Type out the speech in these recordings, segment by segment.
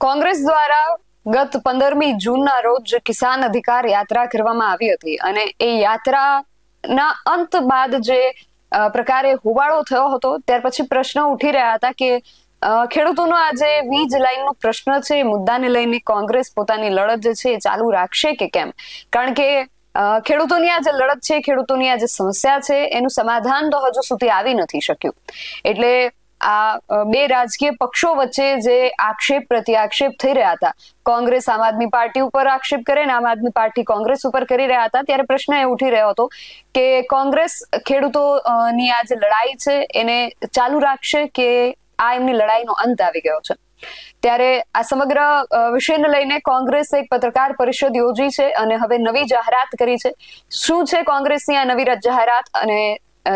કોંગ્રેસ દ્વારા ગત 15મી જૂનના રોજ કિસાન અધિકાર યાત્રા કરવામાં આવી હતી અને એ યાત્રાના અંત બાદ જે પ્રકારે હોબાળો થયો હતો ત્યાર પછી પ્રશ્ન ઉઠી રહ્યા હતા કે ખેડૂતોનો આ જે વીજ લાઈનનો પ્રશ્ન છે એ મુદ્દાને લઈને કોંગ્રેસ પોતાની લડત જે છે એ ચાલુ રાખશે કે કેમ, કારણ કે ખેડૂતોની આ જે લડત છે, ખેડૂતોની આ જે સમસ્યા છે એનું સમાધાન તો હજુ સુધી આવી નથી શક્યું. એટલે આ બે રાજકીય પક્ષો વચ્ચે જે આક્ષેપ પ્રત્યાક્ષેપ થઈ રહ્યા હતા, કોંગ્રેસ આમ આદમી પાર્ટી ઉપર આક્ષેપ કરે ને આમ આદમી પાર્ટી કોંગ્રેસ ઉપર કરી રહ્યા હતા, ત્યારે પ્રશ્ન એ ઉઠી રહ્યો હતો કે કોંગ્રેસ ખેડૂતોની આ જે લડાઈ છે એને ચાલુ રાખશે કે આ એમની લડાઈનો અંત આવી ગયો છે. ત્યારે આ સમગ્ર વિષયને લઈને કોંગ્રેસે એક પત્રકાર પરિષદ યોજી છે અને હવે નવી જાહેરાત કરી છે. શું છે કોંગ્રેસની આ નવી જાહેરાત અને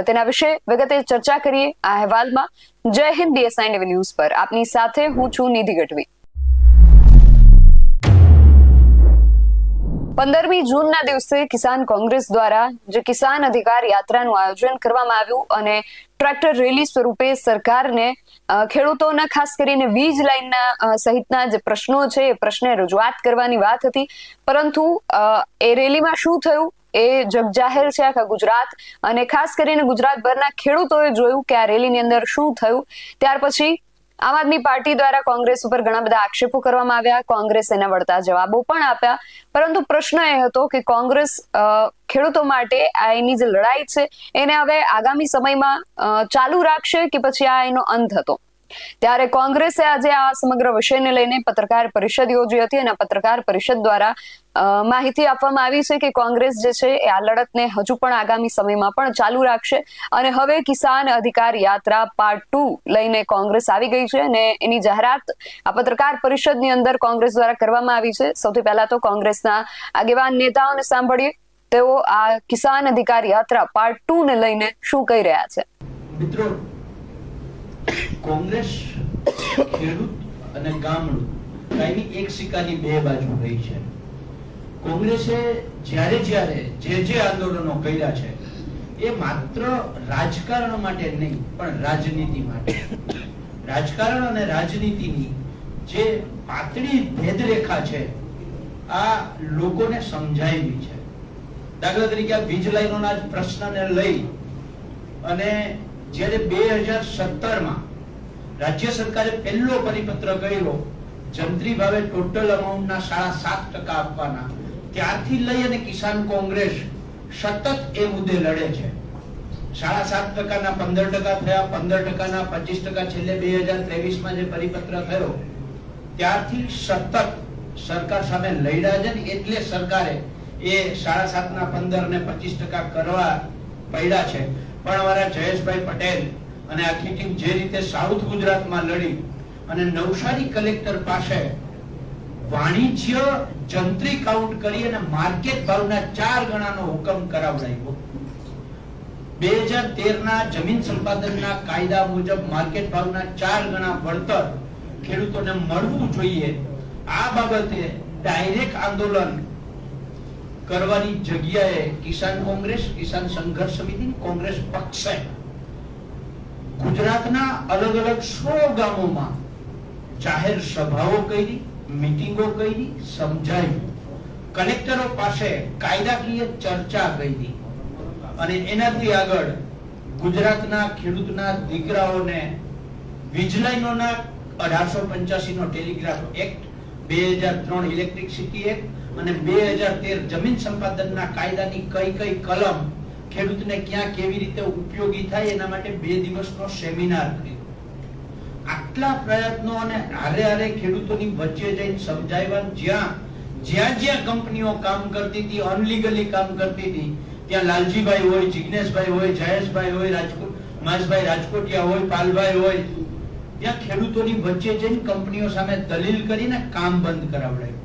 તેના વિશે વિગતે ચર્ચા કરીએ આ અહેવાલમાં. જય હિન્દ DSI ન્યૂઝ પર આપની સાથે હું છું નિધિ ગઢવી. 15મી જૂનના દિવસે કિસાન કોંગ્રેસ દ્વારા જે કિસાન અધિકાર યાત્રાનું આયોજન કરવામાં આવ્યું અને ટ્રેક્ટર રેલી સ્વરૂપે સરકારને ખેડૂતોના ખાસ કરીને વીજ લાઈનના સહિતના જે પ્રશ્નો છે એ પ્રશ્ને રજૂઆત કરવાની વાત હતી. પરંતુ એ રેલીમાં શું થયું એ જગજાહેર છે આખા ગુજરાત અને ખાસ કરીને ગુજરાતભરના ખેડૂતોએ જોયું કે આ રેલીની અંદર શું થયું. ત્યાર પછી આમ આદમી પાર્ટી દ્વારા કોંગ્રેસ ઉપર ઘણા બધા આક્ષેપો કરવામાં આવ્યા, કોંગ્રેસ એના વળતા જવાબો પણ આપ્યા. પરંતુ પ્રશ્ન એ હતો કે કોંગ્રેસ ખેડૂતો માટે આ એની જે લડાઈ છે એને હવે આગામી સમયમાં ચાલુ રાખશે કે પછી આ એનો અંત હતો. ત્યારે કોંગ્રેસે આજે આ સમગ્ર વિષયને લઈને પત્રકાર પરિષદ યોજી હતી અને પત્રકાર પરિષદ દ્વારા માહિતી આપવામાં આવી છે કે કોંગ્રેસ જે છે એ આ લડતને હજુ પણ આગામી સમયમાં પણ ચાલુ રાખશે અને હવે કિસાન અધિકાર યાત્રા પાર્ટ 2 લઈને કોંગ્રેસ આવી ગઈ છે અને એની જાહેરાત આ પત્રકાર પરિષદની અંદર કોંગ્રેસ દ્વારા કરવામાં આવી છે. સૌથી પહેલા તો કોંગ્રેસના આગેવાન નેતાઓને સાંભળીએ, તેઓ આ કિસાન અધિકાર યાત્રા પાર્ટ 2 ને લઈને શું કહી રહ્યા છે. મિત્રો, કોંગ્રેસ ખેડૂત અને ગામડું કાયમી એક સિક્કાની બે બાજુ રહી છે. કોંગ્રેસે જ્યારે જે આંદોલનો કર્યા છે એ માત્ર રાજકારણ માટે નહીં પણ રાજનીતિ માટે. રાજકારણ અને રાજનીતિની જે પાતળી ભેદરેખા છે આ લોકોને સમજાવી છે. દાખલા તરીકે આ વીજ લાઈનોના જ પ્રશ્નને લઈ અને જ્યારે 2017માં રાજ્ય સરકારે પહેલો પરિપત્ર કર્યો, જંત્રી ભાવે ટોટલ અમાઉન્ટના 7.5% આપવાના, ત્યારથી લઈ અને કિસાન કોંગ્રેસ સતત એ મુદ્દે લડે છે. 7.5%ના 15% થયા, 15%ના 25%, છેલ્લે 2023માં જે પરિપત્ર થયો ત્યારથી સતત સરકાર સામે લડ્યા છે ને એટલે સરકારે એ 7.5%ના 15% ને 25% કરવા પડ્યા છે. પણ અમારા જયેશભાઈ પટેલ અને આખી ટીમ જે રીતે સાઉથ ગુજરાતમાં લડી અને નવસારી કલેક્ટર પાસે વાણિજ્ય જંત્રી કાઉન્ટ કરી અને માર્કેટ ભાવના 4 ગણાનો હુકમ કરાવડાવ્યો. 2013ના જમીન સંપાદનના કાયદા મુજબ માર્કેટ ભાવના 4 ગણા વળતર ખેડૂતોને મળવું જોઈએ. આ બાબતે ડાયરેક્ટ આંદોલન કરવાની જગ્યાએ કિસાન કોંગ્રેસ, કિસાન સંઘર્ષ સમિતિ, કોંગ્રેસ પક્ષે ગુજરાતના અલગ અલગ 100 ગામોમાં જાહેર સભાઓ કરી, મીટિંગો કરી, સમજાવ્યું, કલેક્ટરો પાસે કાયદાકીય ચર્ચા કરી અને એનાથી આગળ ગુજરાતના ખેડૂતના દીકરાઓને વીજ લાઈનોના 1885 નો ટેલિગ્રાફ એક્ટ, 2003 ઇલેક્ટ્રિસિટી એક્ટ અને 2013 જમીન સંપાદનના કાયદાની કઈ કલમ ખેડૂતને ક્યાં કેવી રીતે ઉપયોગી થાય એના માટે 2 દિવસનો સેમિનાર કર્યો. આટલા પ્રયત્નો અને હારે ખેડૂતોની વચ્ચે જઈને સમજાવ્યા. જ્યાં કંપનીઓ કામ કરતી હતી, અનલીગલી કામ કરતી હતી, ત્યાં લાલજીભાઈ હોય, જિગ્નેશભાઈ હોય, જયેશભાઈ હોય, મહેશભાઈ રાજકોટિયા હોય, પાલભાઈ હોય, ત્યાં ખેડૂતોની વચ્ચે જઈને કંપનીઓ સામે દલીલ કરીને કામ બંધ કરાવડાવ્યું.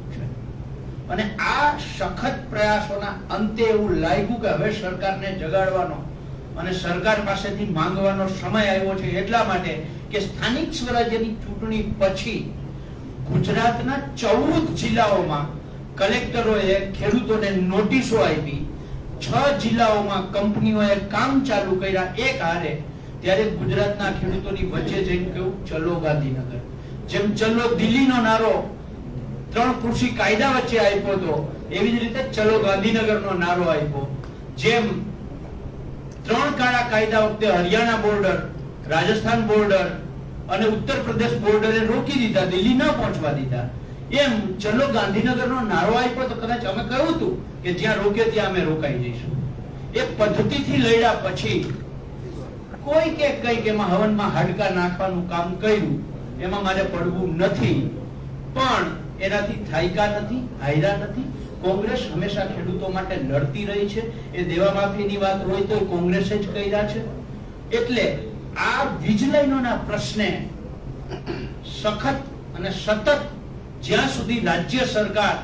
અને આ સખત પ્રયાસોના અંતે એવું લાગ્યું કે હવે સરકારને જગાડવાનો અને સરકાર પાસેથી માંગવાનો સમય આવ્યો છે. એટલા માટે કે સ્થાનિક સ્વરાજ્યની ચૂંટણી પછી ગુજરાતના 14 જિલ્લાઓમાં કલેક્ટરોએ ખેડૂતોને નોટિસો આપી, 6 જિલ્લાઓમાં કંપનીઓએ કામ ચાલુ કર્યા એક હારે. ત્યારે ગુજરાતના ખેડૂતોની વચ્ચે જઈને કહ્યું, ચલો ગાંધીનગર. જેમ ચલો દિલ્હીનો નારો 3 કૃષિ કાયદા વચ્ચે આપ્યો હતો, એવી જ રીતે ચલો ગાંધીનગરનો નારો આપ્યો. જેમ 3 કાળા કાયદા વખતે હરિયાણા બોર્ડર, રાજસ્થાન બોર્ડર અને ઉત્તર પ્રદેશ બોર્ડરે રોકી દીધા, દિલ્હી ન પહોંચવા દીધા, એમ ચલો ગાંધીનગરનો નારો આપ્યો તો કદાચ અમે કહ્યું હતું કે જ્યાં રોકે ત્યાં અમે રોકાઈ જઈશું. એ પદ્ધતિથી લડ્યા પછી કોઈ કે કઈ કે એમાં હવનમાં હાડકા નાખવાનું કામ કર્યું, એમાં મારે પડવું નથી, પણ એનાથી થાયકા નથી, હાયરા નથી. કોંગ્રેસ હંમેશા ખેડૂતો માટે લડતી રહી છે. એ દેવા માફીની વાત હોય તો કોંગ્રેસે જ કર્યા છે. એટલે આ વીજ લાઈનોના પ્રશ્ને સખત અને સતત જ્યાં સુધી રાજ્ય સરકાર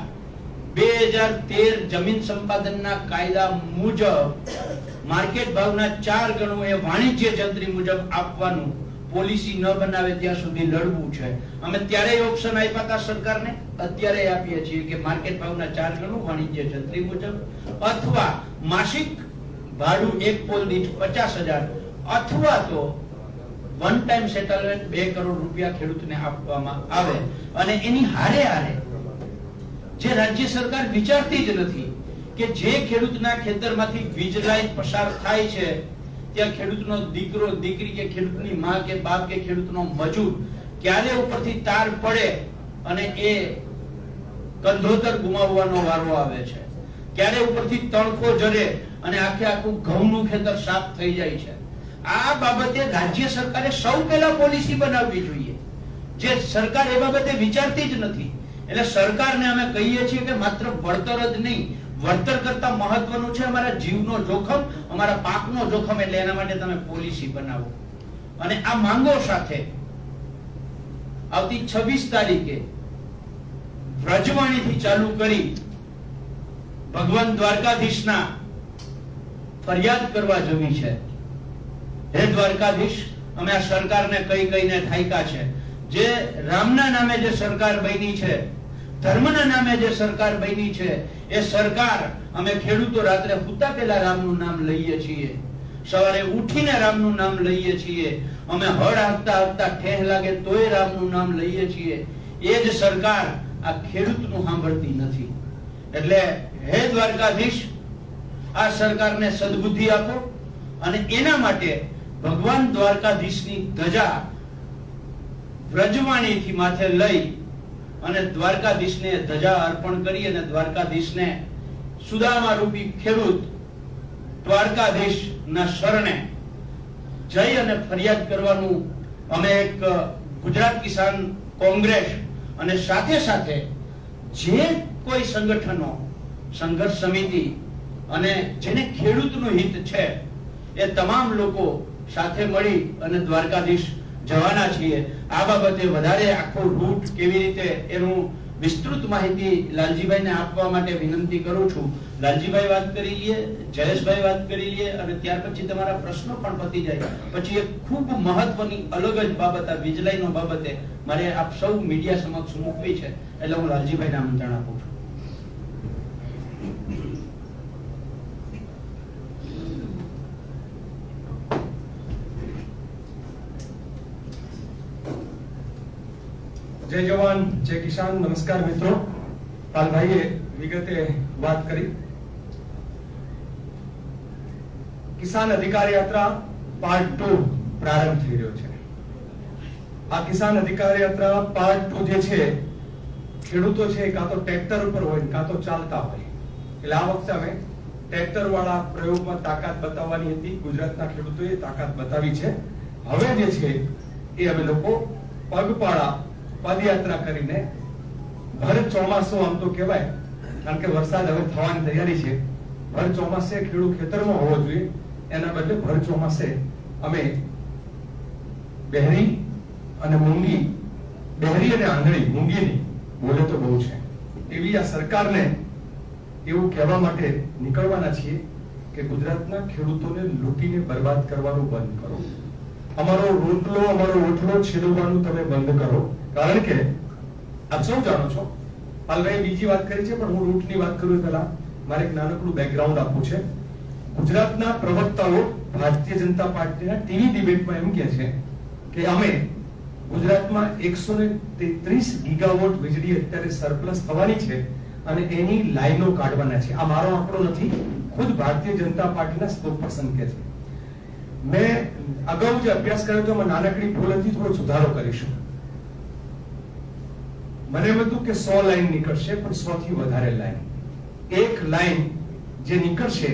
2013 જમીન સંપાદનના કાયદા મુજબ માર્કેટ ભાવના 4 ગણું એ વાણિજ્ય જંત્રી મુજબ આપવાનું પોલિસી ન બનાવે ત્યાં સુધી લડવું છે. અમે ત્યારે ઓપ્શન આપ્યા હતા સરકારને, અત્યારે આપીએ છીએ કે માર્કેટ ભાવના 4 ગણું વાણિજ્ય જંત્રી મુજબ, અથવા માસિક ભાડું એક પોલ દીઠ 50,000 અથવા તો વન ટાઈમ સેટલમેન્ટ 2 કરોડ રૂપિયા ખેડૂતને આપવામાં આવે. અને એની હારે હારે જે રાજ્ય સરકાર વિચારતી જ નથી કે જે ખેડૂતના ખેતરમાંથી વીજ લાઈન પસાર થાય છે ત્યાં ખેડૂતનો દીકરો, દીકરી કે ખેડૂતની માં કે બાપ કે ખેડૂતનો મજૂર ક્યારે ઉપરથી તાર પડે અને એ કંધોતર ગુમાવવાનો વારો આવે છે, ક્યારે ઉપરથી તણખો જરે અને આખે આખું ઘઉંનું ખેતર સાફ થઈ જાય છે. આ બાબતે રાજ્ય સરકારે સૌ પહેલા પોલિસી બનાવવી જોઈએ. જે સરકાર એ બાબતે વિચારતી જ નથી. એટલે સરકારને અમે કહીએ છીએ કે માત્ર વળતર જ નહીં, વળતર કરતા મહત્વનું છે અમારા જીવનો જોખમ, અમારા પાકનો જોખમ. એટલે એના માટે તમે પોલિસી બનાવો. અને આ માંગો સાથે આવતી 26 તારીખે વ્રજવાણીથી ચાલુ કરી ભગવાન દ્વારકાધીશના ફરિયાદ કરવા જવી છે. હે દ્વારકાધીશ, અમે આ સરકારને કઈ કઈને થાક્યા છે. જે રામના નામે જે સરકાર બની છે, ધર્મના નામે જે સરકાર બની છે, એ સરકાર અમે ખેડૂતો રાત્રે સૂતા પહેલા રામનું નામ લઈએ છીએ, સવારે ઉઠીને રામનું નામ લઈએ છીએ, અમે હળ હાંકતા હાંકતા ઠેહ લાગે તોય રામનું નામ લઈએ છીએ. એ જ સરકાર આ ખેડૂતનું સાંભળતી નથી. એટલે હે દ્વારકાધીશ, આ સરકારને સદબુદ્ધિ આપો અને એના માટે ભગવાન દ્વારકાધીશની ધજા વ્રજવાણીથી માથે લઈ અને દ્વારકાધીશને ધજા અર્પણ કરી અને દ્વારકાધીશને સુદામા રૂપી ખેડૂત દ્વારકાધીશના શરણે જઈ અને ફરિયાદ કરવાનું અમે એક ગુજરાત કિસાન કોંગ્રેસ અને સાથે સાથે જે કોઈ સંગઠનો, સંઘર્ષ સમિતિ અને જેને ખેડૂતનું હિત છે એ તમામ લોકો સાથે મળી અને દ્વારકાધીશ જવાના છીએ. આ બાબતે વધારે આખો રૂટ કેવી રીતે એનું વિસ્તૃત માહિતી લાલજીભાઈને આપવા માટે વિનંતી કરું છું. લાલજીભાઈ વાત કરી લઈએ, જયેશભાઈ વાત કરી લઈએ અને ત્યાર પછી તમારા પ્રશ્નો પણ પતી જાય. પછી એક ખૂબ મહત્વની અલગ જ બાબત આ વીજ લાઈનો બાબતે મારે આપ સૌ મીડિયા સમક્ષ મૂકવી છે. એટલે હું લાલજીભાઈને આમંત્રણ આપું છું. જય જવાન જય કિસાન. નમસ્કાર મિત્રો. પાલભાઈએ વિગતે વાત કરી. કિસાન અધિકાર યાત્રા પાર્ટ 2 પ્રારંભ થઈ રહ્યો છે. આ કિસાન અધિકાર યાત્રા પાર્ટ 2 જે છે, ખેડૂતો છે કાં તો ટ્રેક્ટર ઉપર હોય કાં તો ચાલતા હોય. એટલે આ વખતે અમે ટ્રેક્ટર વાળા પ્રયોગમાં તાકાત બતાવવાની હતી. ગુજરાતના ખેડૂતોએ તાકાત બતાવી છે. હવે જે છે એ અમે લોકો પગપાળા પદયાત્રા કરીને ભર ચોમાસું, આમ તો કહેવાય કારણ કે વરસાદ હવે થવાની તૈયારી છે, ભર ચોમાસે ખેડૂત ખેતરમાં હોવો જોઈએ, એના બદલે ભર ચોમાસે અમે બહેરી અને મૂંગી, બહેરી અને આંધળી, મૂંગીની બોલે તો બહુ છે એવી આ સરકારને એવું કહેવા માટે નીકળવાના છીએ કે ગુજરાતના ખેડૂતોને લૂંટીને બરબાદ કરવાનું બંધ કરો. અમારો રોટલો, અમારો ઓટલો છીનવવાનું તમે બંધ કરો. કારણ કે આપ સૌ જાણો છો, પાલભાઈ બીજી વાત કરી છે પણ હું રૂટની વાત કરું પહેલા મારે એક નાનકડું બેકગ્રાઉન્ડ આપવું છે. ગુજરાતના પ્રવક્તાઓ ભારતીય જનતા પાર્ટીના ટીવી ડિબેટમાં એમ કહે છે કે અમે ગુજરાતમાં 133 ગીગાવોટ વીજળી અત્યારે સરપ્લસ થવાની છે અને એની લાઈનો કાઢવાના છે. આ મારો આંકડો નથી, ખુદ ભારતીય જનતા પાર્ટીના સ્પોકપર્સન કહે છે. મેં અગાઉ જે અભ્યાસ કર્યો તો એમાં નાનકડી ભૂલથી થોડો સુધારો કરીશું. મને એમ હતું કે 100 લાઈન નીકળશે, પણ 100 થી વધારે લાઈન. એક લાઈન જે નીકળશે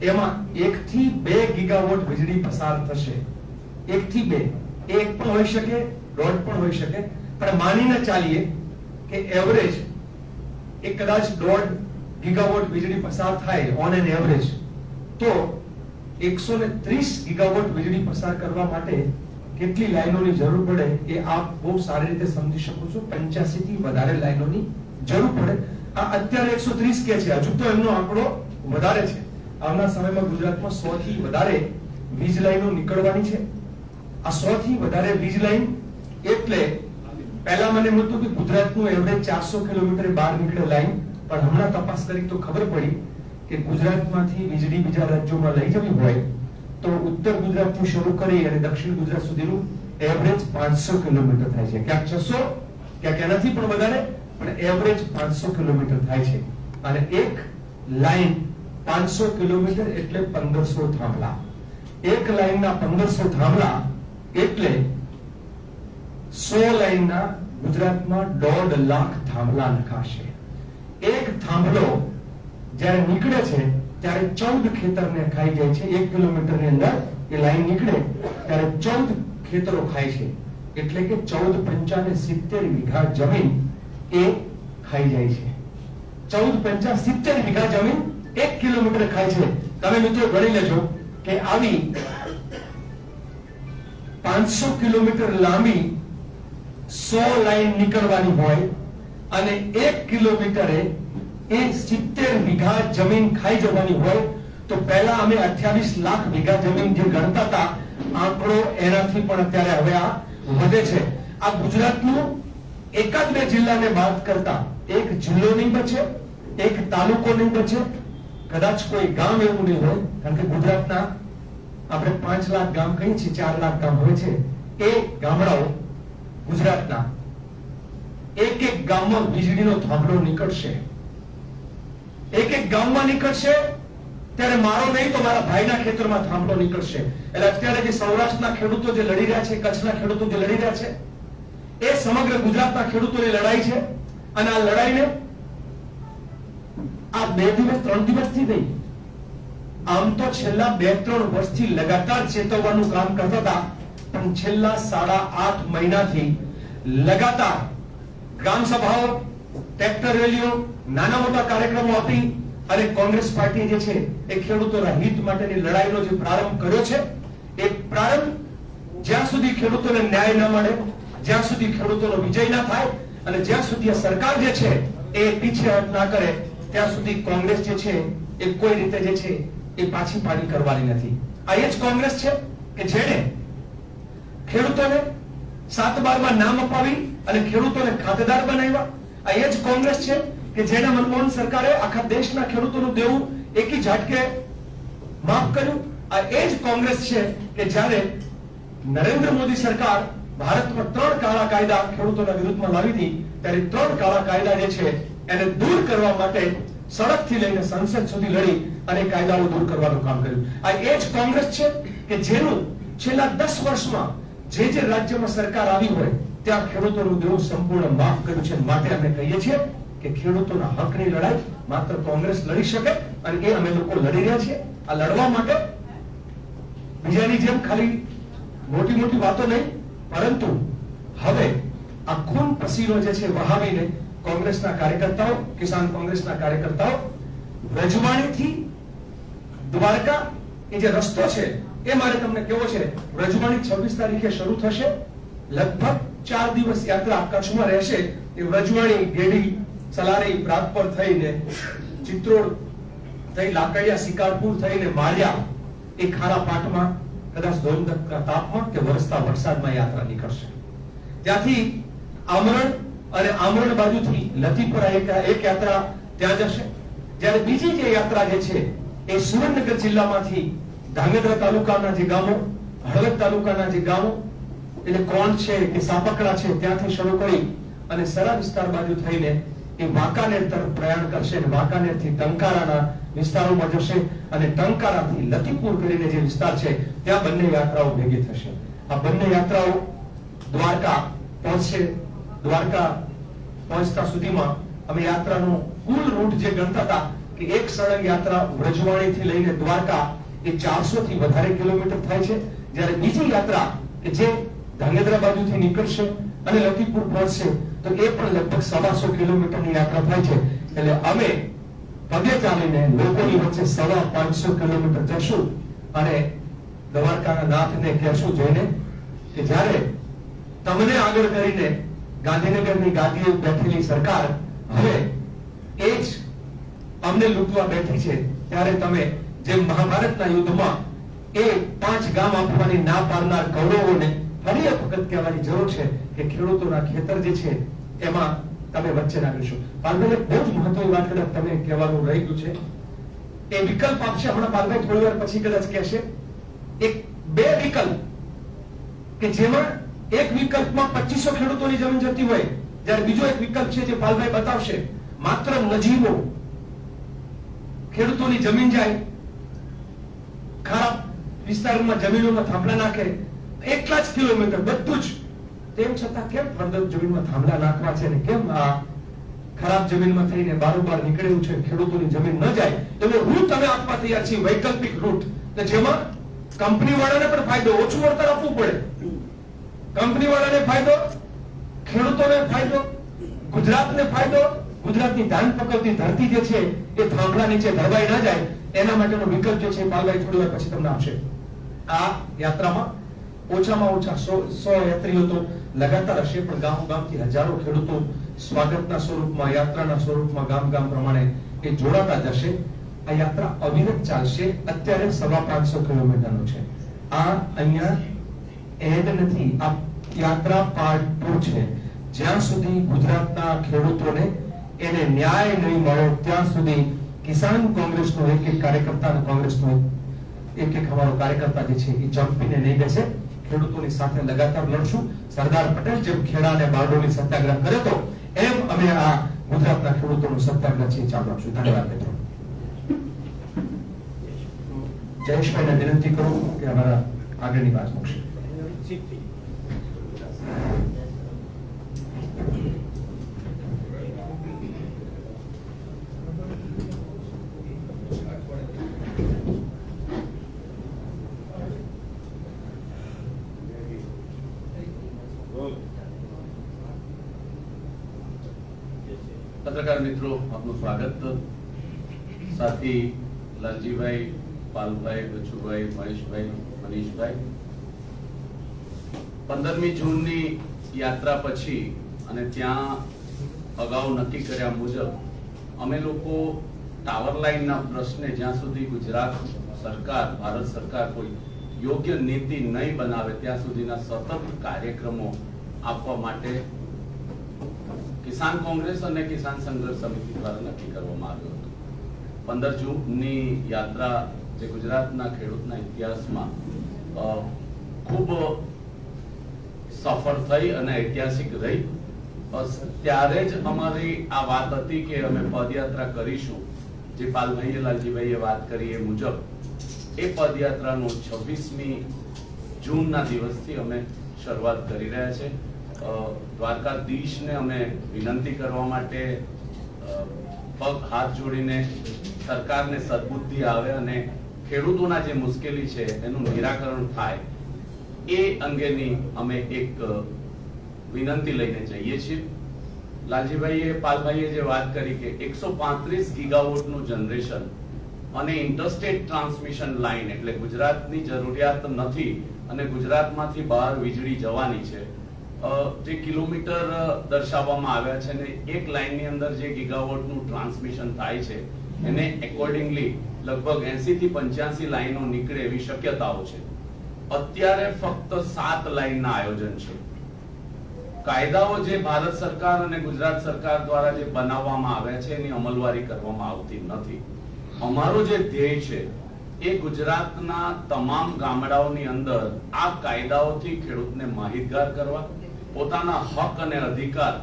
એમાં 1 થી 2 ગીગાવોટ વીજળી પસાર થશે. 1 થી 2, એક પણ હોઈ શકે, દોઢ પણ હોઈ શકે, પણ માનીને ચાલીએ કે એવરેજ એ કદાચ 1.5 ગીગાવોટ વીજળી પસાર થાય ઓન એન એવરેજ, તો 130 ગીગાવોટ વીજળી પસાર કરવા માટે કેટલી લાઈનોની જરૂર પડે એ આપ બહુ સારી રીતે સમજી શકો છો. 85 થી વધારે લાઈનોની જરૂર પડે. આ અત્યારે 130 કે છે, હજુ તો એમનો આંકડો વધારે છે. આવનાર સમયમાં ગુજરાતમાં 100 થી વધારે વીજ લાઈનો નીકળવાની છે. આ 100 થી વધારે વીજ લાઈન એટલે પહેલા મને એમ હતું કે ગુજરાતનું એવરેજ 400 કિલોમીટર બહાર નીકળે લાઈન, પણ હમણાં તપાસ કરી તો ખબર પડી કે ગુજરાતમાંથી વીજળી બીજા રાજ્યોમાં લઈ જવી હોય તો ઉત્તર ગુજરાતથી શરૂ કરી અને દક્ષિણ ગુજરાત સુધીનું એવરેજ 500 કિલોમીટર થાય છે. ક્યાંક 600, ક્યાંક એનાથી પણ વધારે, પણ એવરેજ 500 કિલોમીટર થાય છે. અને એક લાઈન 500 કિલોમીટર એટલે 1500 થાંભલા. એક લાઈનના 1500 થાંભલા એટલે 100 લાઈનના ગુજરાતમાં 1.5 લાખ થાંભલા નખાશે. એક થાંભલો જ્યારે નીકળે છે ત્યારે 14 ખેતરને ખાઈ જાય છે. 1 કિલોમીટરની અંદર એ લાઈન નીકળે ત્યારે 14 ખેતરો ખાય છે. એટલે કે 14 પંચાને 70 વીઘા જમીન એ ખાઈ જાય છે. 14 પંચા 70 વીઘા જમીન 1 કિલોમીટર ખાય છે. તમે મિત્રો ગણી લેજો કે આવી 500 કિલોમીટર લાંબી 100 લાઈન નીકળવાની હોય અને 1 કિલોમીટરે એ 70 વીઘા જમીન ખાઈ જવાની હોય તો પહેલા અમે 28 લાખ વીઘા જમીન જે ગણતા હતા, આંકડો એનાથી પણ અત્યારે હવે આ વધે છે. આ ગુજરાતનું એકાદ બે જિલ્લાને બાદ કરતા એક જિલ્લો નહીં બચે, એક તાલુકો નહીં બચે, કદાચ કોઈ ગામ એવું નહીં હોય. કારણ કે ગુજરાતના આપણે 5 લાખ ગામ કહીએ છીએ, 4 લાખ ગામ હોય છે. એ ગામડાઓ ગુજરાતના એક એક ગામમાં વીજળીનો થાંભલો નીકળશે. એક એક ગામમાં નીકળશે ત્યારે મારો નહીં તો મારા ભાઈના ખેતરમાં થાંભલો નીકળશે. એટલે અત્યારે જે સૌરાષ્ટ્રના ખેડૂતો જે લડી રહ્યા છે, કચ્છના ખેડૂતો જે લડી રહ્યા છે, એ સમગ્ર ગુજરાતના ખેડૂતોની લડાઈ છે. અને આ લડાઈને આ 2 દિવસ 3 દિવસથી નહીં, આમ તો છેલ્લા 2-3 વર્ષથી લગાતાર ચેતવવાનું કામ કરતા હતા, પણ છેલ્લા 8.5 મહિનાથી લગાતાર ગ્રામ સભાઓ, ટ્રેક્ટર રેલીઓ, નાના મોટા કાર્યક્રમો આપી અને કોંગ્રેસ પાર્ટી જે છે એ ખેડૂતોના હિત માટેની લડાઈનો જે પ્રારંભ કર્યો છે, એ પ્રારંભ જ્યાં સુધી ખેડૂતોને ન્યાય ન મળે, જ્યાં સુધી ખેડૂતોનો વિજય ના થાય અને જ્યાં સુધી આ સરકાર જે છે એ પીછેહટ ના કરે, ત્યાં સુધી કોંગ્રેસ જે છે એ કોઈ રીતે જે છે એ પાછી પાડી કરવાની નથી. આ એ જ કોંગ્રેસ છે કે જેણે ખેડૂતોને 7/12 નામ અપાવી અને ખેડૂતોને ખાતેદાર બનાવ્યા. આ એ જ કોંગ્રેસ છે કે જેના મનમોહન સરકારે આખા દેશના ખેડૂતોનું દેવું એકી ઝાટકે માફ કર્યું. આ એ જ કોંગ્રેસ છે કે જ્યારે નરેન્દ્ર મોદી સરકાર ભારતમાં 3 કાળા કાયદા ખેડૂતોના વિરુદ્ધમાં લાવી હતી, ત્યારે 3 કાળા કાયદા જે છે એને દૂર કરવા માટે સડકથી લઈને સંસદ સુધી લડી અને કાયદાઓ દૂર કરવાનું કામ કર્યું. આ એ જ કોંગ્રેસ છે કે જેનું છેલ્લા 10 વર્ષમાં જે રાજ્યમાં સરકાર આવી હોય ત્યાં ખેડૂતોનું દેવું સંપૂર્ણ માફ કર્યું છે. માટે અમે કહીએ છીએ કે ખેડૂતોના હકની લડાઈ માત્ર કોંગ્રેસ લડી શકે અને એ અમે લોકો લડી રહ્યા છીએ. આ લડવા માટે બીજાની જેમ ખાલી મોટી મોટી વાતો નહીં, પરંતુ હવે આ ખૂન પસીનો જે છે વહાવીને કોંગ્રેસના કાર્યકર્તાઓ, કિસાન કોંગ્રેસના કાર્યકર્તાઓ વ્રજવાણીથી દ્વારકા એ જે રસ્તો છે એ મારે તમને કેવો છે. વ્રજવાણી 26 તારીખે શરૂ થશે. લગભગ 4 દિવસ યાત્રા કચ્છમાં રહેશે. એ વ્રજવાણી, ગેડી, સલારી, પ્રાગપર થઈને ચિત્રોડ થઈ, લાકડિયા, શિકારપુર થઈને માળિયા, એ ખારા પાટમાં કદાચ ધોધકતા તાપમાં કે વરસતા વરસાદમાં યાત્રા નીકળશે. ત્યાંથી આમરણ અને આમરણ બાજુથી લતીપરા એક યાત્રા ત્યાં જશે. જ્યારે બીજી જે યાત્રા જે છે એ સુરેન્દ્રનગર જિલ્લામાંથી ધાંગધ્રા તાલુકાના જે ગામો, હળવદ તાલુકાના જે ગામો, એટલે કોણ છે કે સાપકડા છે ત્યાંથી શરૂ કરી અને સરા વિસ્તાર બાજુ થઈને એ વાંકાનેર તરફ પ્રયાણ કરશે અને વાંકાનેરથી ટંકારાના વિસ્તારોમાં જશે અને ટંકારાથી લતીપુર કરીને જે વિસ્તાર છે ત્યાં બંને યાત્રાઓ ભેગી થશે. આ બંને યાત્રાઓ દ્વારકા પહોંચશે. દ્વારકા પહોંચતા સુધીમાં અમે યાત્રાનો કુલ રૂટ જે ગણતા હતા કે એક સળંગ યાત્રા વ્રજવાણીથી લઈને દ્વારકા એ 400 થી વધારે કિલોમીટર થાય છે, જ્યારે બીજી યાત્રા કે જે ધાંગધ્રા બાજુથી નીકળશે અને લતીપુર પહોંચશે તો એ પણ લગભગ 125 કિલોમીટરની યાત્રા થાય છે. એટલે અમે પગે ચાલીને લોકોની વચ્ચે 550 કિલોમીટર જશું અને દ્વારકાના નાથને કહેશું જઈને કે જ્યારે તમને આગળ કરીને ગાંધીનગરની ગાદીએ બેઠેલી સરકાર હવે એ જ અમને લૂંટવા બેઠી છે, ત્યારે તમે જે મહાભારતના યુદ્ધમાં એ 5 ગામ આપવાની ના પાડનાર કૌરવોને ફરી એક વખત કહેવાની જરૂર છે કે ખેડૂતોના ખેતર જે છે એમાં તમે વચ્ચે નાખીશું. પાલભાઈ બહુ જ મહત્વની વાત કદાચ તમે કહેવાનું રહી ગયું છે. એ વિકલ્પ આપશે હમણાં પાલભાઈ થોડી વાર પછી કદાચ કહેશે. બે વિકલ્પ કે જેમાં એક વિકલ્પમાં 2500 ખેડૂતોની જમીન જતી હોય, જ્યારે બીજો એક વિકલ્પ છે જે પાલભાઈ બતાવશે માત્ર નજીવો ખેડૂતોની જમીન જાય, ખરાબ વિસ્તારમાં જમીનોમાં થાંભલા નાખે, એટલા જ કિલોમીટર બધું જ, તેમ છતાં કેમ ફળદ્રુપ જમીનમાં થાંભલા નાખવા છે અને કેમ આ ખરાબ જમીનમાં થઈને બારોબાર નીકળ્યું છે ખેડૂતોની જમીન ન જાય એવો રૂટ અમે આપવા તૈયાર છીએ, વૈકલ્પિક રૂટ કે જેમાં કંપની વાળાને પણ ફાયદો, ઓછું વળતર આપવું પડે, કંપની વાળાને ફાયદો, ખેડૂતોને ફાયદો, ગુજરાતને ફાયદો, ગુજરાતની ધાન પકવતી ધરતી જે છે એ થાંભલા નીચે ધરવાઈ ના જાય એના માટેનો વિકલ્પ જે છે પાલભાઈ થોડી વાર પછી તમને આપશે. આ યાત્રામાં ઓછામાં ઓછા 100 યાત્રીઓ તો લગાતાર હશે, પણ ગામ ગામથી હજારો ખેડૂતો સ્વાગતના સ્વરૂપમાં, યાત્રાના સ્વરૂપમાં ગામ ગામ પ્રમાણે એ જોડાતા જશે. આ યાત્રા અવિરત ચાલશે. અત્યારે 550 કિલોમીટરનો છે. આ અહીંયા એન્ડ નથી, આ યાત્રા પાર્ટ 2 છે. જ્યાં સુધી ગુજરાતના ખેડૂતોને એને ન્યાય નહીં મળે ત્યાં સુધી કિસાન કોંગ્રેસનો એક કાર્યકર્તા અને કોંગ્રેસનો એક અમારો કાર્યકર્તા જે છે એ જંપીને નહીં બેસે. ખેડૂતોની સાથે લગાતાર લડશું. સરદાર પટેલ જેમ ખેડા અને બારડોલી સત્યાગ્રહ કર્યો તો એમ અમે આ ગુજરાતના ખેડૂતોનો સત્યાગ્રહ છે ચાલુ રાખશું. ધન્યવાદ મિત્રો. જયેશભાઈને વિનંતી કરું કે અમારા આગળની વાત મૂકશે. પત્રકાર મિત્રો, આપનું સ્વાગત. સાથી લાલજીભાઈ, પાલભાઈ, બચુભાઈ, મહેશભાઈ, મનીષભાઈ, 15મી જૂનની યાત્રા પછી અને ત્યાં અગાઉ નક્કી કર્યા મુજબ અમે લોકો ટાવર લાઇનના પ્રશ્ને જ્યાં સુધી ગુજરાત સરકાર, ભારત સરકાર કોઈ યોગ્ય નીતિ નહીં બનાવે ત્યાં સુધીના સતત કાર્યક્રમો આપવા માટે કિસાન કોંગ્રેસ અને કિસાન સંઘર્ષ સમિતિ દ્વારા નક્કી કરવામાં આવ્યું હતું. 15 જૂનની યાત્રા જે ગુજરાતના ખેડૂતના ઇતિહાસમાં ખૂબ સફળ થઈ અને ઐતિહાસિક રહી. ત્યારે જ અમારી આ વાત હતી કે અમે પદયાત્રા કરીશું. જે પાલભાઈએ, લાલજીભાઈએ વાત કરી એ મુજબ એ પદયાત્રાનો 26મી જૂનના દિવસથી અમે શરૂઆત કરી રહ્યા છે. દ્વારકાધીશને અમે વિનંતી કરવા માટે પગ હાથ જોડીને સરકારને સદબુદ્ધિ આવે અને ખેડૂતોના જે મુશ્કેલી છે એનું નિરાકરણ થાય એ અંગેની અમે એક વિનંતી લઈને જઈએ છીએ. લાલજીભાઈએ, પાલભાઈએ જે વાત કરી કે 135 ગીગાવોટનું જનરેશન અને ઇન્ટરસ્ટેટ ટ્રાન્સમિશન લાઇન, એટલે ગુજરાતની જરૂરિયાત નથી અને ગુજરાતમાંથી બહાર વીજળી જવાની છે. જે કિલોમીટર દર્શાવવામાં આવ્યા છે ને એક લાઇનની અંદર જે ગીગાવોટનું ટ્રાન્સમિશન થાય છે એને એકોર્ડિંગલી લગભગ 80 થી 85 લાઇનો નીકળે એવી શક્યતાઓ છે. અત્યારે ફક્ત 7 લાઇનના આયોજન છે. કાયદાઓ જે ભારત સરકાર અને ગુજરાત સરકાર દ્વારા જે બનાવવામાં આવ્યા છે એની અમલવારી કરવામાં આવતી નથી. અમારો જે ધ્યેય છે એ ગુજરાતના તમામ ગામડાઓની અંદર આ કાયદાઓથી ખેડૂતને માહિતગાર કરવા, પોતાના હક અને અધિકાર,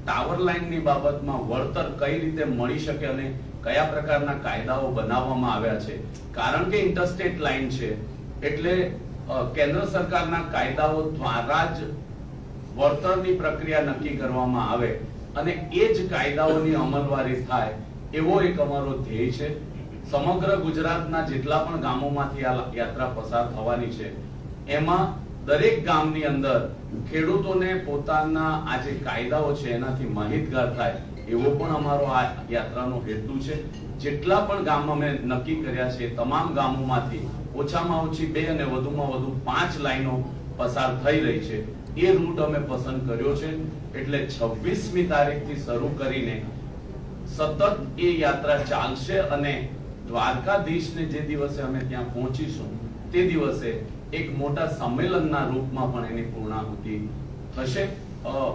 ટાવર લાઇનની બાબતમાં વળતર કઈ રીતે મળી શકે અને કયા પ્રકારના કાયદાઓ બનાવવામાં આવ્યા છે. કારણ કે ઇન્ટરસ્ટેટ લાઇન છે એટલે કેન્દ્ર સરકારના કાયદાઓ દ્વારા જ વળતરની પ્રક્રિયા નક્કી કરવામાં આવે અને એ જ કાયદાઓની અમલવારી થાય એવો એક અમારો ધ્યેય છે. સમગ્ર ગુજરાતના જેટલા પણ ગામોમાંથી આ યાત્રા પસાર થવાની છે એમાં દરેક ગામની અંદર ખેડૂતોને પોતાના આ જે કાયદાઓ છે એનાથી માહિતગાર થાય એવો પણ અમારો આ યાત્રાનો હેતુ છે. જેટલા પણ ગામ અમે નક્કી કર્યા છે તમામ ગામોમાંથી ઓછામાં ઓછી 2 અને વધુમાં વધુ 5 લાઈનો પસાર થઈ રહી છે. એ રૂટ અમે પસંદ કર્યો છે એટલે 26મી તારીખથી શરૂ કરીને સતત એ યાત્રા ચાલશે અને દ્વારકાધીશને જે દિવસે અમે ત્યાં પહોંચીશું તે દિવસે એક મોટા સંમેલનના રૂપમાં પણ એની પૂર્ણાહુતિ થશે.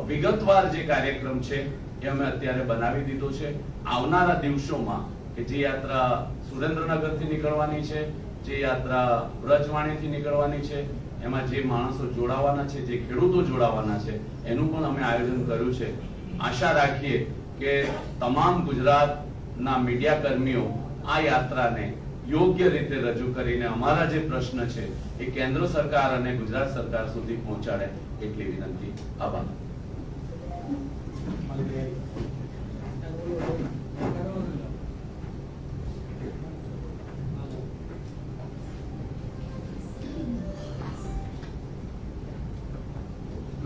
વિગતવાર જે કાર્યક્રમ છે એ અમે અત્યારે બનાવી દીધો છે. આવનારા દિવસોમાં કે જે યાત્રા સુરેન્દ્રનગરથી નીકળવાની છે, જે યાત્રા વ્રજવાણીથી નીકળવાની છે, એમાં જે માણસો જોડાવાના છે, જે ખેડૂતો જોડાવાના છે એનું પણ અમે આયોજન કર્યું છે. આશા રાખીએ કે તમામ ગુજરાતના મીડિયા કર્મીઓ આ યાત્રાને યોગ્ય રીતે રજૂ કરીને અમારા જે પ્રશ્ન છે એ કેન્દ્ર સરકાર અને ગુજરાત સરકાર સુધી પહોંચાડે એટલી વિનંતી. આભાર.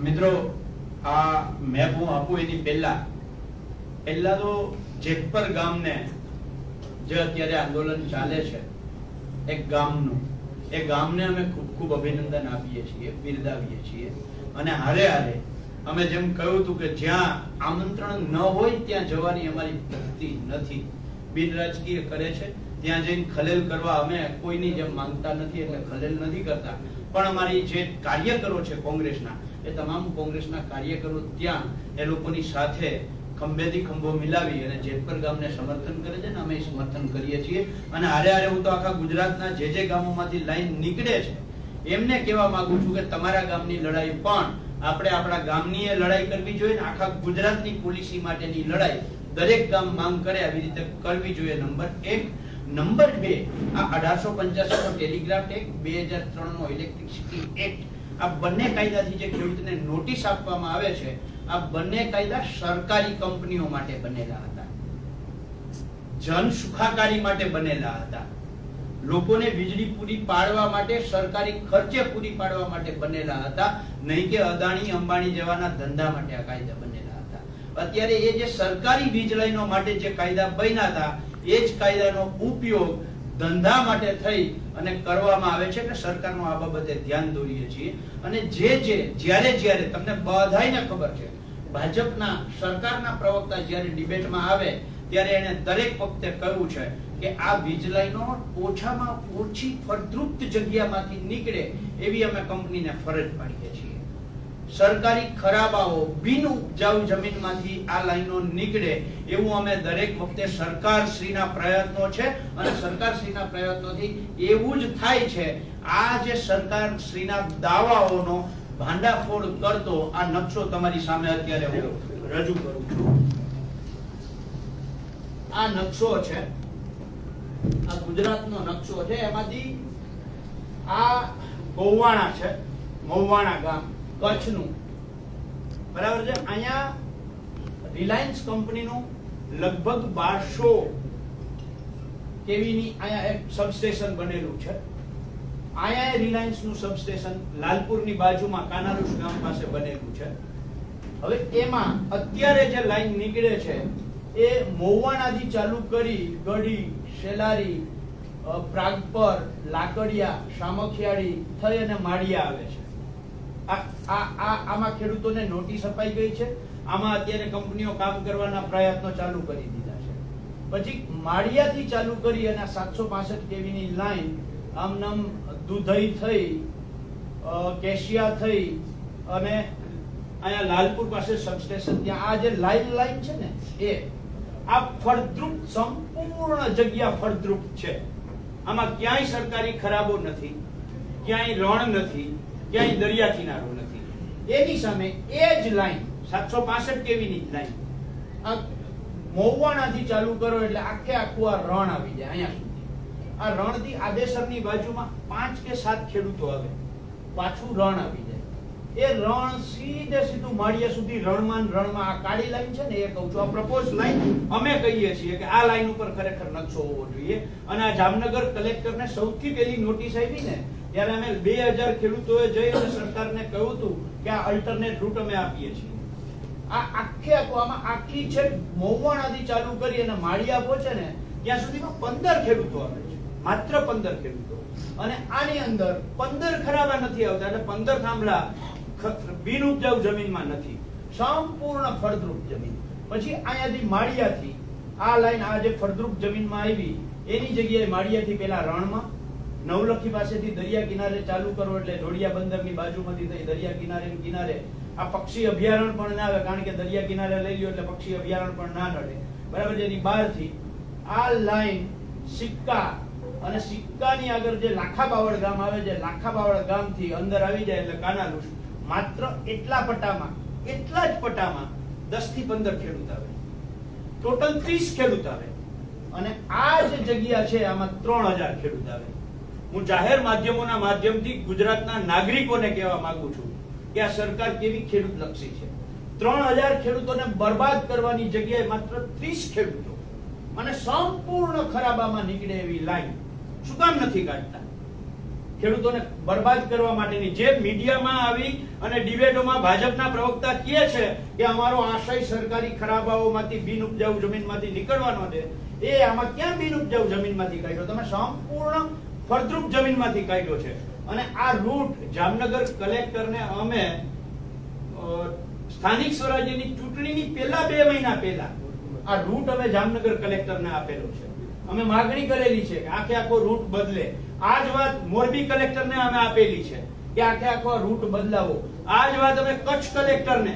મિત્રો, આ મેપ હું આપું એની પહેલા તો જેતપર ગામને જે અત્યારે આંદોલન ચાલે છે એક ગામનું, એ ગામને અમે ખૂબ ખૂબ અભિનંદન આપીએ છીએ, બિરદાવીએ છીએ. અને હારે હારે અમે જેમ કહ્યું હતું કે જ્યાં આમંત્રણ ન હોય ત્યાં જવાની અમારી ભક્તિ નથી. બિન રાજકીય કરે છે ત્યાં જઈને ખલેલ કરવા અમે કોઈની જેમ માંગતા નથી, એટલે ખલેલ નથી કરતા. પણ અમારી જે કાર્યકરો છે કોંગ્રેસના, એ તમામ કોંગ્રેસના કાર્યકરો ત્યાં એ લોકોની સાથે ખંભેથી ખંભો મિલાવી અને જેતપર ગામને સમર્થન કરે છે ને અમે સમર્થન કરીએ છીએ. અને હારે હારે હું તો આખા ગુજરાતના જે ગામોમાંથી લાઈન નીકળે છે એમને કહેવા માંગુ છું કે તમારા ગામની લડાઈ પણ આપણે આપણા ગામની એ લડાઈ કરવી જોઈએ ને આખા ગુજરાતની પોલિસી માટેની લડાઈ દરેક ગામ માંગ કરે આવી રીતે કરવી જોઈએ. નંબર 1. નંબર 2, આ 1885 નો ટેલિગ્રાફ એક્ટ, 2003 નો ઇલેક્ટ્રિસિટી એક્ટ, આ બંને કાયદાથી જે ખેડૂતને નોટિસ આપવામાં આવે છે, આ બંને કાયદા સરકારી કંપનીઓ માટે બનેલા હતા, જન સુખાકારી માટે બનેલા હતા, લોકોને વીજળી પૂરી પાડવા માટે, સરકારી ખર્ચે પૂરી પાડવા માટે બનેલા હતા, નહીં કે અદાણી અંબાણી જેવાના ધંધા માટે આ કાયદા બનેલા હતા. અત્યારે એ જે સરકારી વીજ લાઈનો માટે જે કાયદા બન્યા હતા એ જ કાયદાનો ઉપયોગ ધંધા માટે થઈ અને કરવામાં આવે છે. કે સરકારનો આ બાબતે ધ્યાન દોરીએ છીએ. અને જ્યારે તમને બધાયને ખબર છે ભાજપના સરકારના પ્રવક્તા જ્યારે ડિબેટમાં આવે ત્યારે એને દરેક વખતે કહ્યું છે કે આ વીજ લાઈનો ઓછામાં ઓછી ફળદ્રુપ જગ્યામાંથી નીકળે એવી અમે કંપનીને ફરજ પાડીએ છીએ. સરકારી ખરાબાઓ બિન ઉપજાઉ જમીનમાંથી આ લાઈનો નીકળે એવું અમે દરેક વખતે સરકારશ્રીના પ્રયત્નો છે અને સરકારશ્રીના પ્રયત્નોથી એવું જ થાય છે. આ જે સરકારશ્રીના દાવાઓનો ભાંડાફોડ કરતો આ નકશો તમારી સામે અત્યારે હું રજૂ કરું છું. આ નકશો છે, આ ગુજરાતનો નકશો છે. એમાંથી આ ગોવાણા છે, મહુવાણા ગામ કચ્છનું, બરાબર છે. અહીંયા રિલાયન્સ કંપનીનું લગભગ 1200 કેવીની અહીંયા એક સબસ્ટેશન બનેલું છે. અહીંયા રિલાયન્સનું સબસ્ટેશન લાલપુરની બાજુમાં કાનારુસ ગામ પાસે બનેલું છે. હવે એમાં અત્યારે જે લાઈન નીકળે છે એ મહુવાણાથી ચાલુ કરી ગઢી, શેલારી, પ્રાગપર, લાકડિયા, સામખિયાળી થઈ અને માળિયા આવે છે. આમાં ખેડૂતોને નોટિસ અપાઈ ગઈ છે. આમાં અત્યારે કંપનીઓ કામ કરવાના પ્રયત્નો ચાલુ કરી દીધા છે. પછી માળિયાથી ચાલુ કરી અને 765 કેવીની લાઈન આમનામ દુધઈ થઈ, કેશિયા થઈ અને અહીંયા લાલપુર પાસે સબસ્ટેશન, ત્યાં આ જે લાઈન છે ને એ આ ફળદ્રુપ સંપૂર્ણ જગ્યા ફળદ્રુપ છે. આમાં ક્યાંય સરકારી ખરાબો નથી, ક્યાંય રણ નથી, ક્યાંય દરિયા કિનારો નથી. એની સામે એ જ લાઈન 765 કેવીની જ લાઈન આ મહુવાણાથી ચાલુ કરો એટલે આખે આખું આ રણ આવી જાય અહીંયા સુધી. આ રણથી આદેસરની બાજુમાં 5 કે 7 ખેડૂતો આવે, પાછું રણ આવી જાય. એ રણ સીધું માળિયા સુધી રણમાં આ કાળી લાઈન છે ને એ કહું છું, આ પ્રપોઝ લાઈન અમે કહીએ છીએ કે આ લાઈન ઉપર ખરેખર નકશો હોવો જોઈએ. અને આ જામનગર કલેક્ટરને સૌથી પહેલી નોટિસ આવી ને ત્યારે અમે 2000 ખેડૂતોએ જઈ અને સરકારને કહ્યું હતું કે આ અલ્ટરનેટ રૂટ અમે આપીએ છીએ. આ આખે આમાં આખી છે મહુવાણાથી ચાલુ કરી અને માળિયા પહોંચે ને ત્યાં સુધીમાં 15 ખેડૂતો આવે છે, માત્ર 15 ખેડૂતો. અને આની અંદર 15 ખરાબા નથી આવતા, એટલે 15 થાંભલા બિન ઉપજાઉ જમીનમાં નથી, સંપૂર્ણ ફળદ્રુપ જમીન. પછી અહીંયાથી માળિયાથી આ લાઈન આ જે ફળદ્રુપ જમીનમાં આવી એની જગ્યાએ માળિયાથી પેલા રણમાં નવલખી પાસેથી દરિયા કિનારે ચાલુ કરો એટલે જોડિયા બંદરની બાજુમાંથી થઈ દરિયા કિનારે આ પક્ષી અભયારણ્ય પણ ના આવે, કારણ કે દરિયા કિનારે લઈ લ્યો એટલે પક્ષી અભયારણ્ય પણ ના નડે, બરાબર છે. એની બહારથી આ લાઈન સિક્કા અને સિક્કાની આગળ જે લાખાબાવળ ગામ આવે છે, લાખાબાવળ ગામથી અંદર આવી જાય એટલે કાનાલુસ. માત્ર એટલા જ પટામાં 10 થી 15 ખેડૂત આવે, ટોટલ 30 ખેડૂત આવે. અને આ જે જગ્યા છે આમાં 3000 ખેડૂત આવે. હું જાહેર માધ્યમોના માધ્યમથી ગુજરાતના નાગરિકોને કહેવા માંગુ છું કે આ સરકાર કેવી ખેડૂત લક્ષી છે. 3000 ખેડૂતોને બરબાદ કરવાની જગ્યાએ માત્ર 30 ખેડૂતો અને સંપૂર્ણ ખરાબામાં નીકળે એવી લાઈન શું કામ નથી કાઢતા? ખેડૂતોને બરબાદ કરવા માટેની જે મીડિયામાં આવી અને ડિબેટોમાં ભાજપના પ્રવક્તા કહે છે કે અમારો આશય સરકારી ખરાબાઓમાંથી બિન ઉપજાઉ જમીનમાંથી નીકળવાનો છે, એ આમાં ક્યાં બિન ઉપજાઉ જમીનમાંથી કાઢ્યો? તમે સંપૂર્ણ ફળદ્રુપ જમીનમાંથી કાઢ્યો છે. અને આ રૂટ જામનગર કલેક્ટરને અમે સ્થાનિક સ્વરાજ્યની ચૂંટણીની પહેલા 2 મહિના પહેલા આ રૂટ અમે જામનગર કલેક્ટરને આપેલો છે. અમે માગણી કરેલી છે કે આખે આખો રૂટ બદલે. આ જ વાત મોરબી કલેક્ટરને અમે આપેલી છે કે આખે આખો રૂટ બદલાવો. આ જ વાત અમે કચ્છ કલેક્ટરને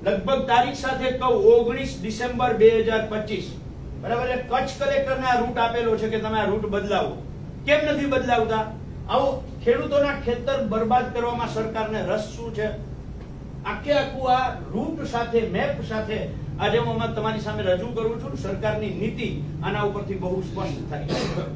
લગભગ તારીખ સાથે કહું 19 ડિસેમ્બર 2025 બરાબર છે, કચ્છ કલેક્ટરને આ રૂટ આપેલો છે કે તમે આ રૂટ બદલાવો. કેમ નથી બદલાવતા? આવો ખેડૂતોના ખેતર બરબાદ કરવામાં સરકારને રસ શું છે? આખે આખું આ રૂટ સાથે મેપ સાથે આજે હું તમારી સામે રજૂ કરું છું. સરકારની નીતિ આના ઉપરથી બહુ સ્પષ્ટ થાય છે.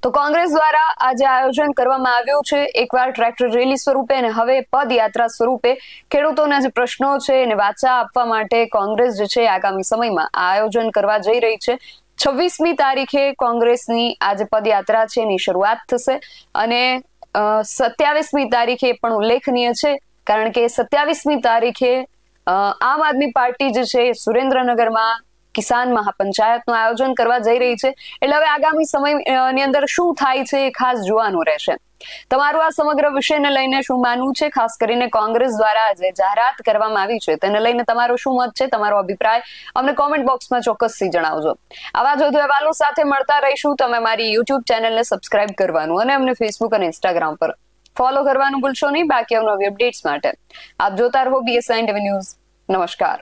તો કોંગ્રેસ દ્વારા આજે આયોજન કરવામાં આવ્યું છે, એકવાર ટ્રેક્ટર રેલી સ્વરૂપે અને હવે પદયાત્રા સ્વરૂપે ખેડૂતોના જે પ્રશ્નો છે એને વાચા આપવા માટે કોંગ્રેસ જે છે આગામી સમયમાં આ આયોજન કરવા જઈ રહી છે. 26મી તારીખે કોંગ્રેસની આ જે પદયાત્રા છે એની શરૂઆત થશે અને 27મી તારીખે પણ ઉલ્લેખનીય છે, કારણ કે 27મી તારીખે આમ આદમી પાર્ટી જે છે સુરેન્દ્રનગરમાં કિસાન મહાપંચાયતનું આયોજન કરવા જઈ રહી છે. એટલે હવે આગામી સમયની અંદર શું થાય છે એ ખાસ જોવાનું રહેશે. તમારું આ સમગ્ર વિષયને લઈને શું માનવું છે? ખાસ કરીને કોંગ્રેસ દ્વારા જે જાહેરાત કરવામાં આવી છે તેને લઈને તમારો શું મત છે? તમારો અભિપ્રાય અમને કોમેન્ટ બોક્સમાં ચોક્કસથી જણાવજો. આવા જ વધુ અહેવાલો સાથે મળતા રહીશું. તમે મારી યુટ્યુબ ચેનલને સબસ્ક્રાઇબ કરવાનું અને અમને ફેસબુક અને ઇન્સ્ટાગ્રામ પર ફોલો કરવાનું ભૂલશો નહીં. બાકી અવનવી અપડેટ્સ માટે આપ જોતા રહો BSI ટીવી ન્યૂઝ. નમસ્કાર.